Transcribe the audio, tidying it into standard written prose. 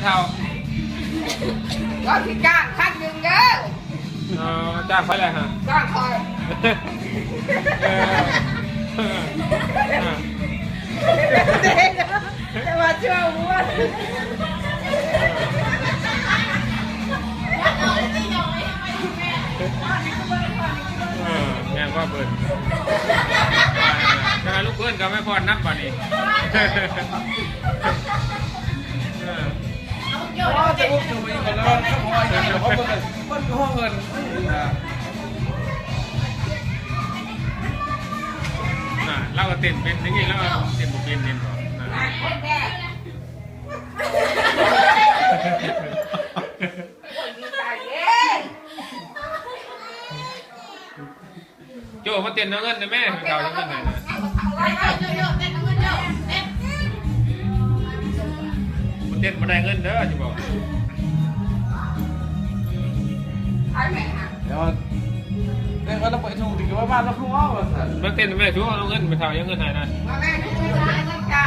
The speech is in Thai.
เท่าก็ที่จ้างพันหนึ่งเด้อจ้างไปเลยฮะจ้างคอยแต่ว่าเชื่อว่าแม่ก็เปิดถ้าลูกเพื่อนก็ไม่พอนับป่ะนี่จะอุ้มอยู่อีกแล้วก็พออีกแล้วเพราะมันก็เงินเราก็เต้นเป็นอย่างนี้แล้วเต้นบุเป็นเต้นบ่โจ้มาเต้นน้ำเงินนะแม่เก่าน้ำเงินหน่อยนะมาเต้นมาได้เงินเด้อจะบอกเดี๋ยวเดี๋ยวเราไปถูกถึงว่าบ้านเราคุ้มว่าสันมาเต้นแม่ช่วยเอาเงินไปเท่ายังเงินหายนะมาแม่ไม่ช่วยเงินจ้า